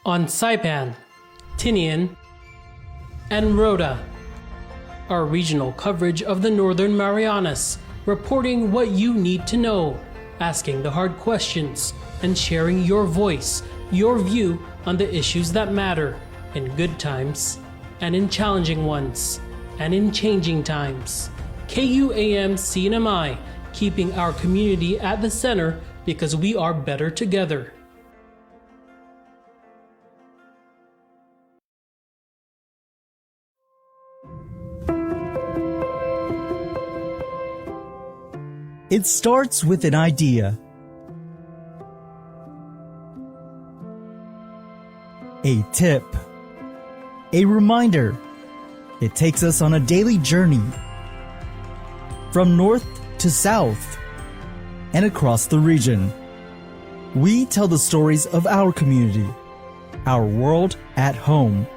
on Saipan, Tinian, and Rota, our regional coverage of the Northern Marianas, reporting what you need to know, asking the hard questions, and sharing your voice, your view on the issues that matter in good times, and in challenging ones, and in changing times. KUAM CNMI, keeping our community at the center because we are better together. It starts with an idea. A tip. A reminder. It takes us on a daily journey from north to south and across the region. We tell the stories of our community, our world at home.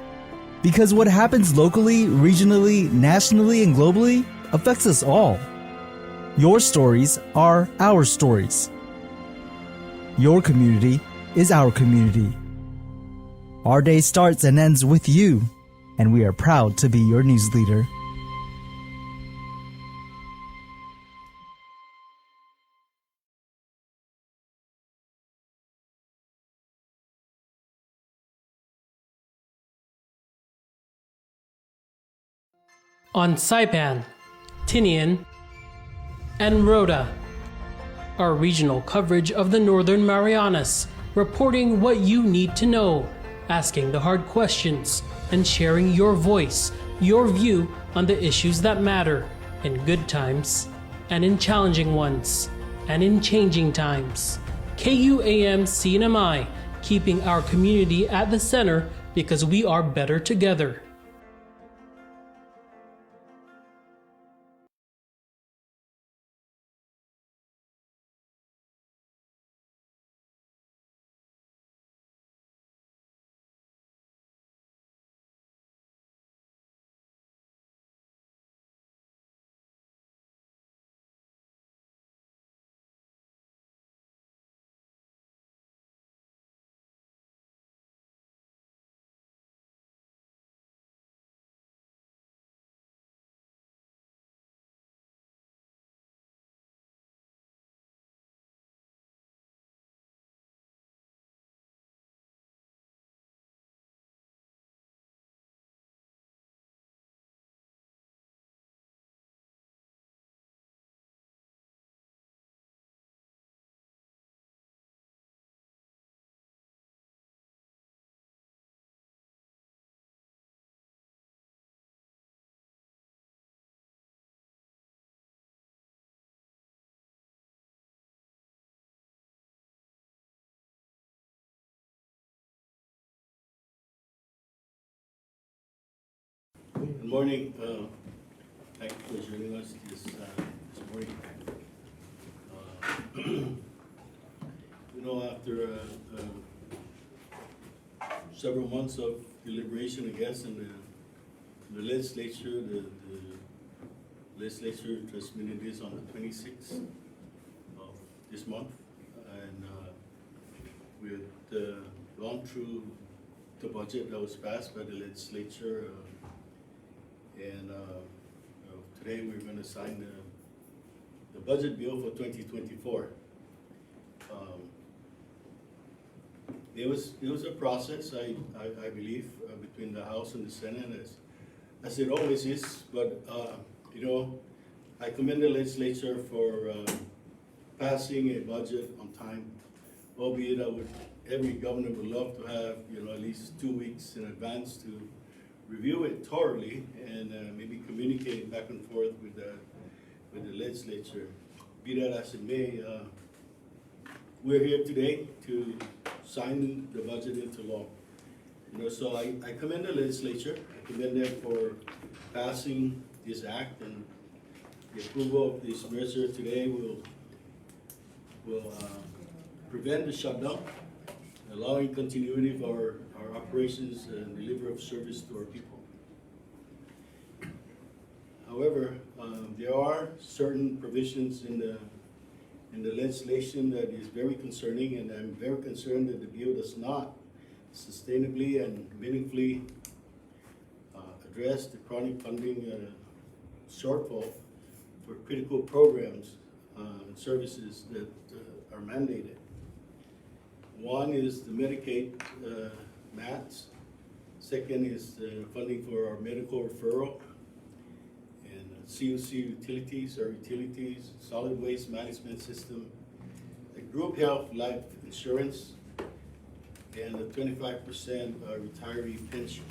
Because what happens locally, regionally, nationally, and globally affects us all. Your stories are our stories. Your community is our community. Our day starts and ends with you, and we are proud to be your news leader. On Saipan, Tinian, and Rota, our regional coverage of the Northern Marianas, reporting what you need to know, asking the hard questions, and sharing your voice, your view on the issues that matter in good times, and in challenging ones, and in changing times. KUAM CNMI, keeping our community at the center because we are better together. Good morning. Thank you for joining us this morning. After several months of deliberation, I guess, in the legislature, the legislature transmitted this on the 26th of this month, and we had gone through the budget that was passed by the legislature. And today we're going to sign the budget bill for 2024. It was a process, I believe, between the House and the Senate, as it always is. But I commend the legislature for passing a budget on time. Albeit, every governor would love to have at least 2 weeks in advance to review it thoroughly and maybe communicate back and forth with the legislature. Be that as it may, we're here today to sign the budget into law. So I commend the legislature. I commend them for passing this act, and the approval of this measure today will prevent the shutdown, allowing continuity of our operations and delivery of service to our people. However, there are certain provisions in the legislation that is very concerning, and I'm very concerned that the bill does not sustainably and meaningfully address the chronic funding shortfall for critical programs and services that are mandated. One is the Medicaid mats. Second is the funding for our medical referral and COC utilities, our utilities, solid waste management system, the group health life insurance, and the 25% retiree pension.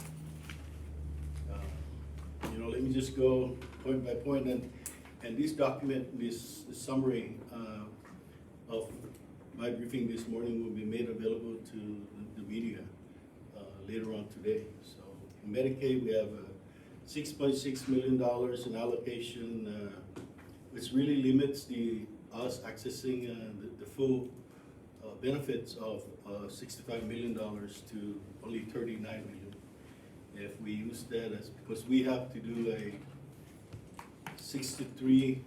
Let me just go point by point, and this document, this summary of my briefing this morning will be made available to the media later on today. So in Medicaid, we have $6.6 million in allocation, which really limits us accessing the full benefits of $65 million to only $39 million. If we use that as, because we have to do a 83,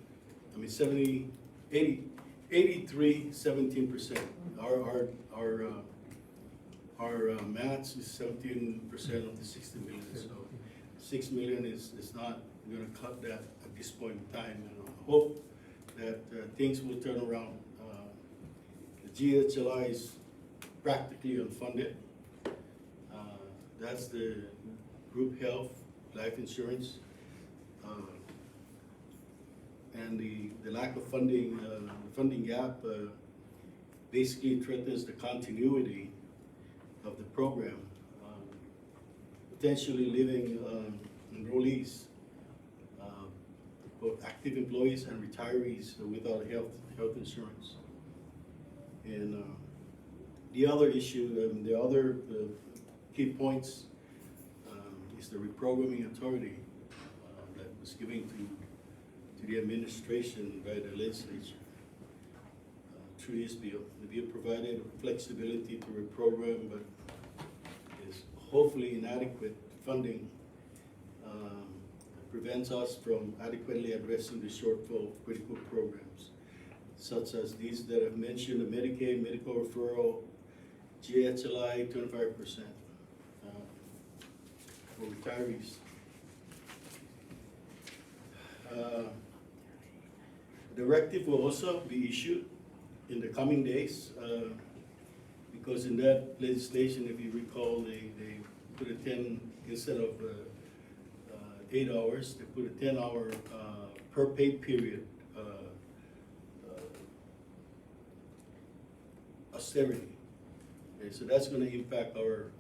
17%. Our match is 17% of the 60 million. So 6 million is not going to cut that at this point in time. And I hope that things will turn around. The GHLI is practically unfunded. That's the group health, life insurance. And the lack of funding, the funding gap basically threatens the continuity of the program, potentially leaving enrollees, both active employees and retirees without health insurance. And the other issue, the other key points is the reprogramming authority that was given to the administration by the legislature through this bill. The bill provided flexibility to reprogram, but is hopefully inadequate funding prevents us from adequately addressing the shortfall of critical programs, such as these that I've mentioned: the Medicaid, medical referral, GHLI, 25% for retirees. Directive will also be issued in the coming days because in that legislation, if you recall, they put a 10, instead of 8 hours, they put a 10-hour per pay period austerity. Okay, so that's going to impact our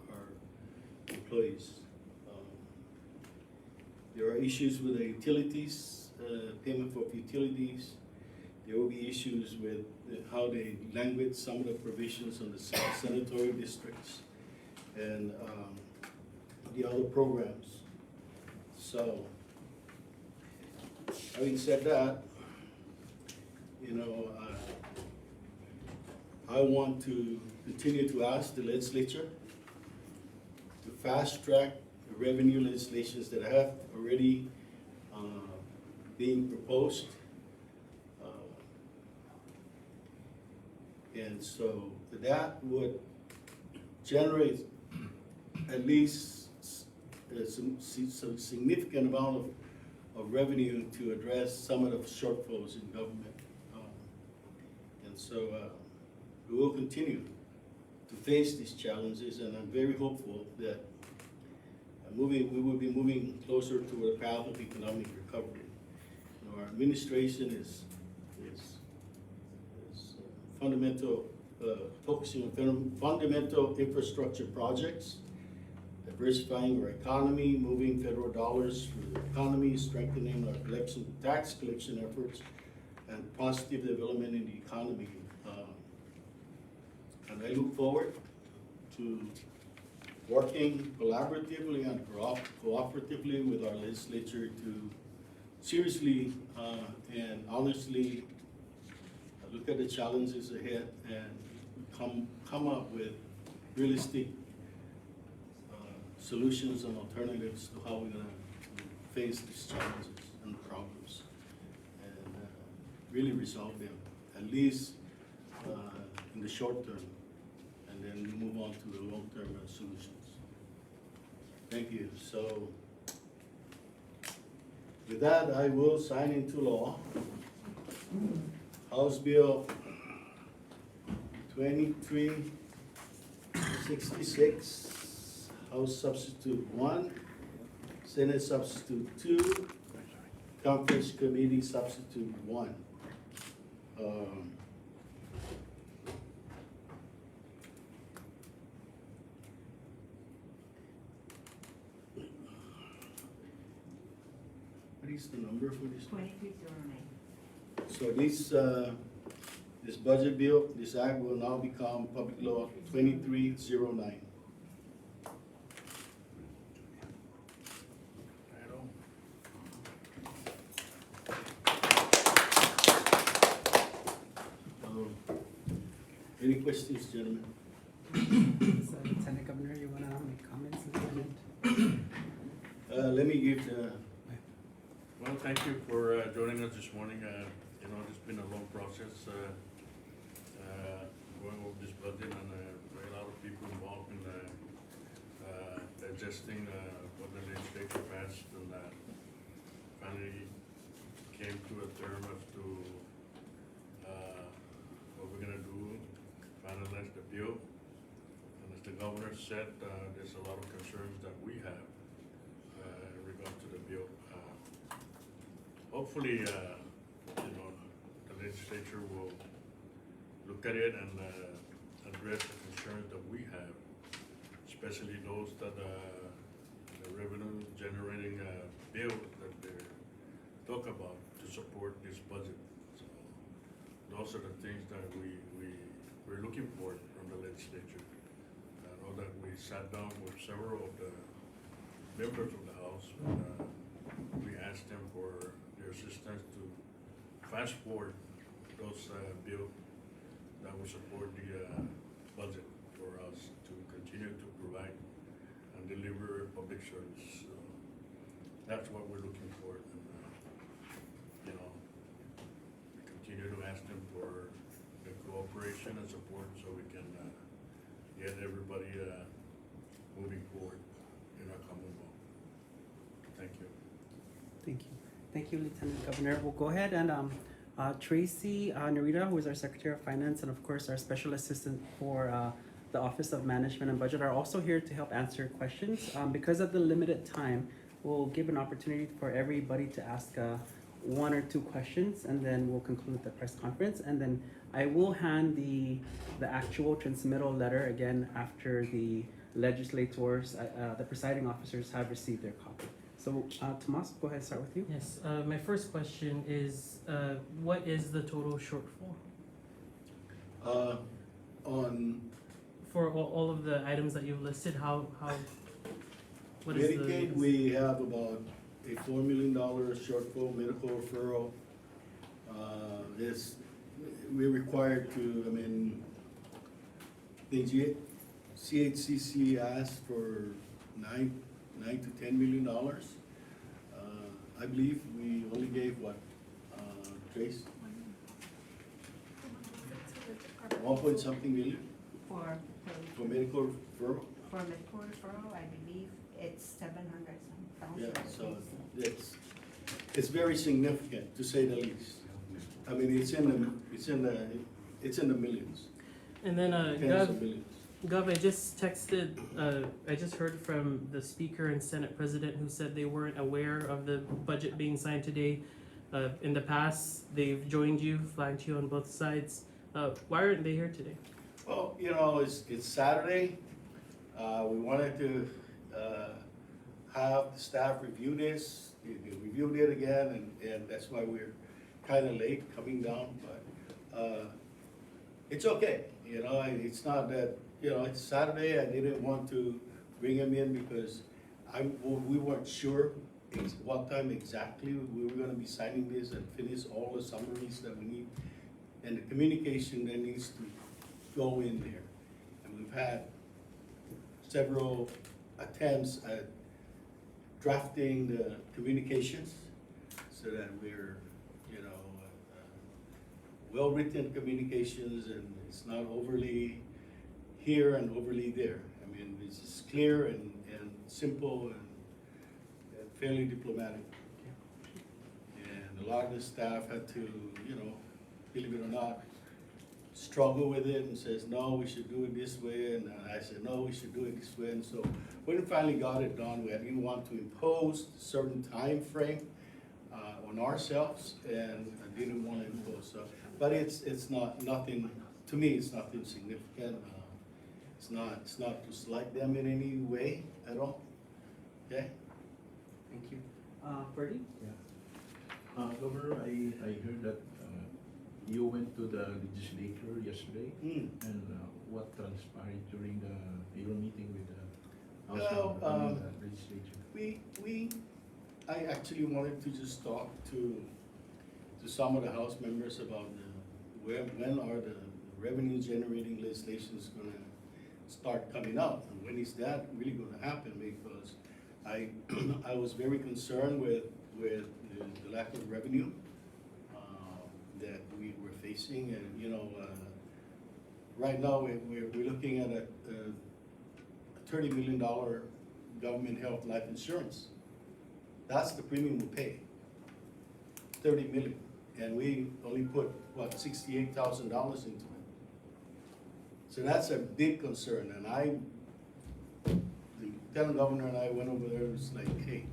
employees. There are issues with the utilities, payment for utilities. There will be issues with how they language some of the provisions on the senatorial districts and the other programs. So, having said that, I want to continue to ask the legislature to fast track the revenue legislations that have already being proposed. And so that would generate at least some significant amount of revenue to address some of the shortfalls in government. And so we will continue to face these challenges, and I'm very hopeful that we will be moving closer to a path of economic recovery. Our administration is focusing on fundamental infrastructure projects, diversifying our economy, moving federal dollars for the economy, strengthening our tax collection efforts, and positive development in the economy. And I look forward to working collaboratively and cooperatively with our legislature to seriously and honestly look at the challenges ahead and come up with realistic solutions and alternatives to how we're going to face these challenges and problems and really resolve them, at least in the short term. And and then we move on to the long-term solutions. Thank you. So with that, I will sign into law House Bill 2366, House Substitute 1, Senate Substitute 2, Conference Committee Substitute 1. What is the number for this? 2309. So this budget bill, this act will now become Public Law 2309. Any questions, gentlemen? So, Lieutenant Governor, you wanna make comments at the end? Let me give the, Well, thank you for joining us this morning. You know, it's been a long process going over this budget, and a lot of people involved in digesting what the legislature passed, and finally came to a term as to what we're gonna do, finalize the bill. And as the governor said, there's a lot of concerns that we have in regard to the bill. Hopefully, you know, the legislature will look at it and address the concerns that we have, especially those that the revenue generating bill that they talk about to support this budget. So those are the things that we're looking for from the legislature. I know that we sat down with several of the members of the House. We asked them for their assistance to fast forward those bills that will support the budget for us to continue to provide and deliver public service. So that's what we're looking for. And, you know, continue to ask them for the cooperation and support so we can get everybody moving forward in our Commonwealth. Thank you. Thank you. Thank you, Lieutenant Governor. We'll go ahead and Tracy Narita, who is our Secretary of Finance, and of course our Special Assistant for the Office of Management and Budget, are also here to help answer questions. Because of the limited time, we'll give an opportunity for everybody to ask one or two questions, and then we'll conclude the press conference. And then I will hand the actual transmittal letter again after the legislators, the presiding officers have received their copy. So, Tomas, go ahead, start with you. Yes, my first question is, what is the total shortfall on for all of the items that you've listed? What is Medicaid, we have about a $4 million shortfall. Medical referral, we're required to, I mean, the CHCC asked for $9 to $10 million. I believe we only gave what, Trace? 1 point something million For medical referral? medical referral, I believe it's 700 some Yeah, thousand. so it's very significant, to say the least. I mean, it's in the millions, And then, tens of millions. Gov, I just heard from the Speaker and Senate President who said they weren't aware of the budget being signed today. In the past, they've joined you, flanked you on both sides. Why aren't they here today? Well, you know, it's Saturday. We wanted to have the staff review this. They reviewed it again, and that's why we're kind of late coming down, but it's okay. You know, it's not that, you know, it's Saturday. I didn't want to bring him in because we weren't sure what time exactly we were gonna be signing this and finish all the summaries that we need, and the communication that needs to go in there. And we've had several attempts at drafting the communications so that we're, you know, well-written communications, and it's not overly here and overly there. I mean, it's just clear and simple and fairly diplomatic. And a lot of the staff had to, you know, believe it or not, struggle with it and says, no, we should do it this way. And I said, no, we should do it this way. And so when we finally got it done, we didn't want to impose a certain time frame on ourselves, and I didn't want to impose. So, but it's nothing, to me, it's nothing significant. It's not to slight them in any way at all. Okay? Thank you. Ferdy? Governor, I heard that you went to the legislature yesterday, and what transpired during your meeting with the House of the legislature? I actually wanted to just talk to some of the House members about when are the revenue generating legislations gonna start coming out, and when is that really gonna happen? Because I was very concerned with the lack of revenue that we were facing, and you know, right now we're looking at a $30 million government health life insurance. That's the premium we pay, $30 million, and we only put what, $68,000 into it. So that's a big concern, and the lieutenant governor and I went over there. It was like, hey,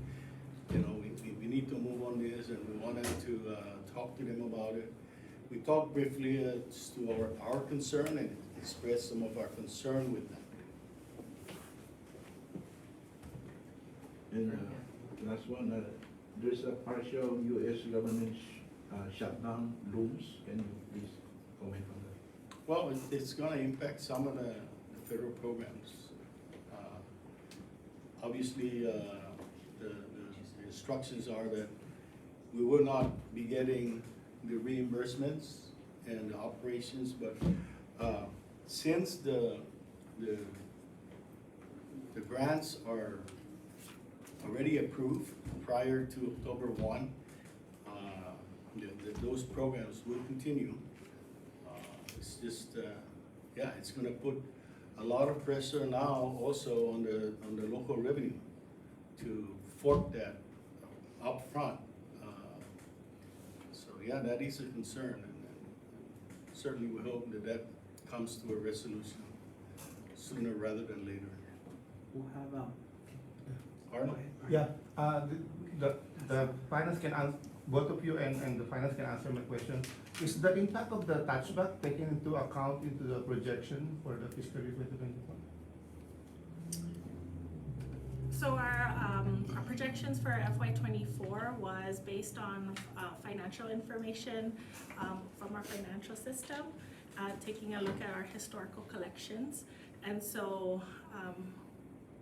you know, we need to move on this, and we wanted to talk to them about it. We talked briefly as to our concern and expressed some of our concern with them. And last one, there's a partial U.S. government shutdown looms. Can you please comment on that? Well, it's gonna impact some of the federal programs. Obviously, the instructions are that we will not be getting the reimbursements and the operations, but since the grants are already approved prior to October 1, those programs will continue. It's just, yeah, it's gonna put a lot of pressure now also on the local revenue to fork that up front. So yeah, that is a concern, and certainly we hope that comes to a resolution sooner rather than later. We'll have, Arnold? Yeah, the finance can answer, both of you and the finance can answer my question. Is the impact of the touchback taken into account into the projection for the fiscal year 2024? So our projections for FY24 was based on financial information from our financial system, taking a look at our historical collections. And so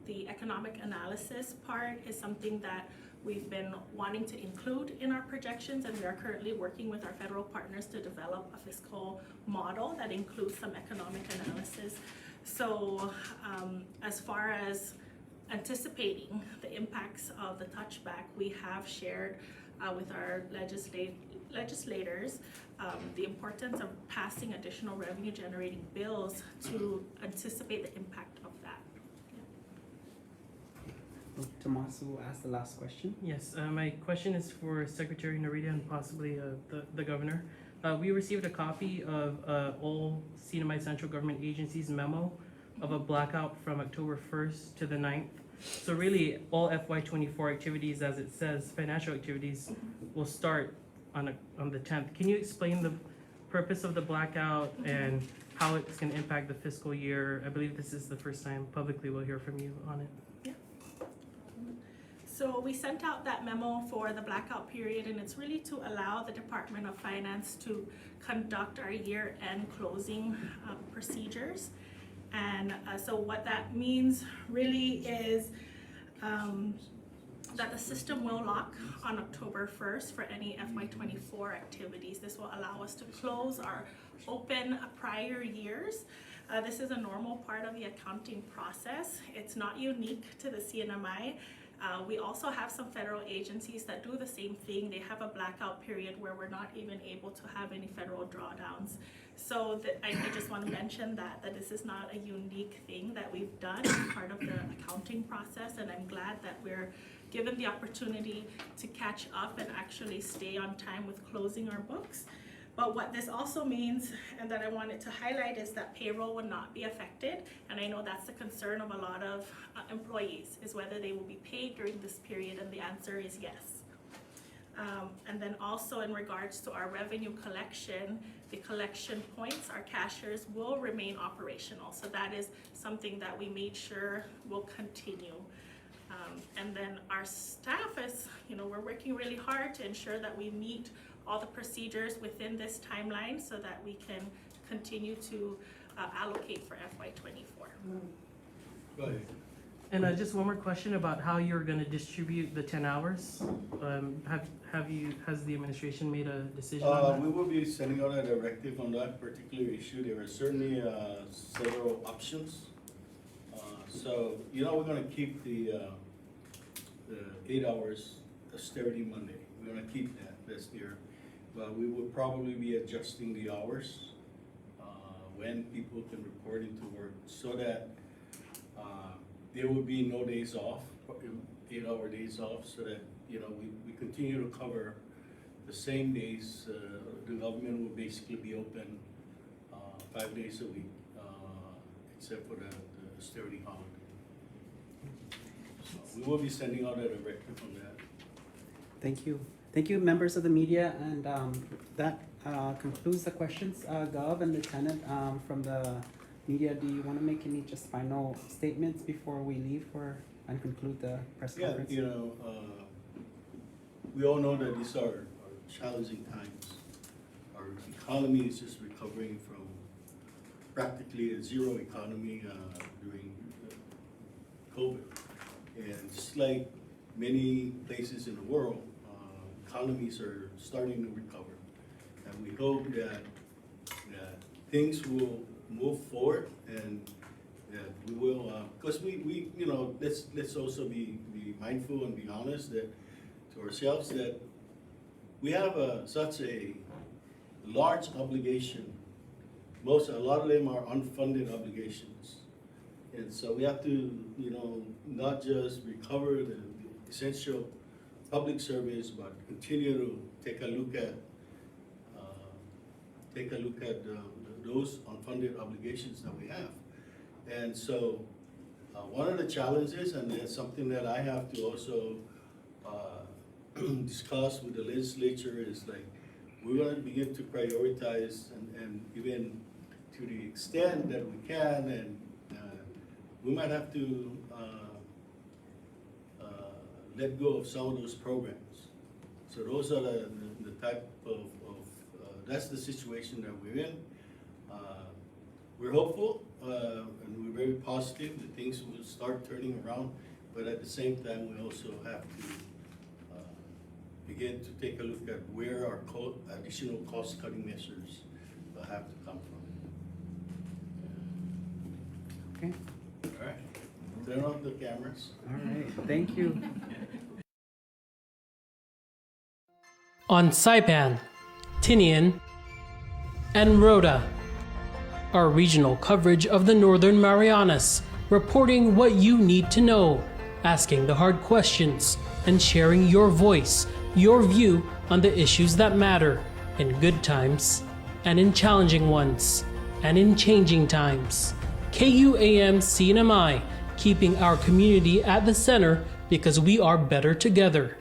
the economic analysis part is something that we've been wanting to include in our projections, and we are currently working with our federal partners to develop a fiscal model that includes some economic analysis. So as far as anticipating the impacts of the touchback, we have shared with our legislators the importance of passing additional revenue generating bills to anticipate the impact of that. Tomas will ask the last question. Yes, my question is for Secretary Narita and possibly the Governor. We received a copy of all CNMI Central Government Agencies memo of a blackout from October 1st to the 9th. So really, all FY24 activities, as it says, financial activities, will start on the 10th. Can you explain the purpose of the blackout and how it's going to impact the fiscal year? I believe this is the first time publicly we'll hear from you on it. So we sent out that memo for the blackout period, and it's really to allow the Department of Finance to conduct our year-end closing procedures. And so what that means really is that the system will lock on October 1st for any FY24 activities. This will allow us to close our open prior years. This is a normal part of the accounting process. It's not unique to the CNMI. We also have some federal agencies that do the same thing. They have a blackout period where we're not even able to have any federal drawdowns. So I just want to mention that this is not a unique thing that we've done. It's part of the accounting process, and I'm glad that we're given the opportunity to catch up and actually stay on time with closing our books. But what this also means, and that I wanted to highlight, is that payroll will not be affected. And I know that's the concern of a lot of employees, is whether they will be paid during this period, and the answer is yes. And then also in regards to our revenue collection, the collection points, our cashiers will remain operational. So that is something that we made sure will continue. And then our staff is, we're working really hard to ensure that we meet all the procedures within this timeline so that we can continue to allocate for FY24. Go ahead. And just one more question about how you're going to distribute the 10 hours. Has the administration made a decision on that? We will be sending out a directive on that particular issue. There are certainly several options. So, we're gonna keep the 8 hours austerity Monday. We're gonna keep that, that's there. But we will probably be adjusting the hours when people can report into work so that there will be no days off, 8-hour days off, so that, we continue to cover the same days. The government will basically be open 5 days a week, except for the austerity holiday. So we will be sending out a directive on that. Thank you. Thank you, members of the media, and that concludes the questions. Gov and Lieutenant, from the media, do you want to make any just final statements before we leave and conclude the press conference? Yeah, we all know that these are challenging times. Our economy is just recovering from practically a zero economy during COVID. And just like many places in the world, economies are starting to recover. And we hope that things will move forward and that we will, because we let's also be mindful and be honest that to ourselves that we have such a large obligation. A lot of them are unfunded obligations. And so we have to, not just recover the essential public service, but continue to take a look at those unfunded obligations that we have. And so one of the challenges, and it's something that I have to also discuss with the legislature, is like we're going to begin to prioritize and even to the extent that we can, and we might have to let go of some of those programs. So those are the type of that's the situation that we're in. We're hopeful and we're very positive that things will start turning around, but at the same time we also have to begin to take a look at where our additional cost-cutting measures have to come from. Okay. All right. Turn off the cameras. All right. Thank you. On Saipan, Tinian, and Rhoda, our regional coverage of the Northern Marianas, reporting what you need to know, asking the hard questions, and sharing your voice, your view on the issues that matter in good times, and in challenging ones, and in changing times. KUAM CNMI, keeping our community at the center because we are better together.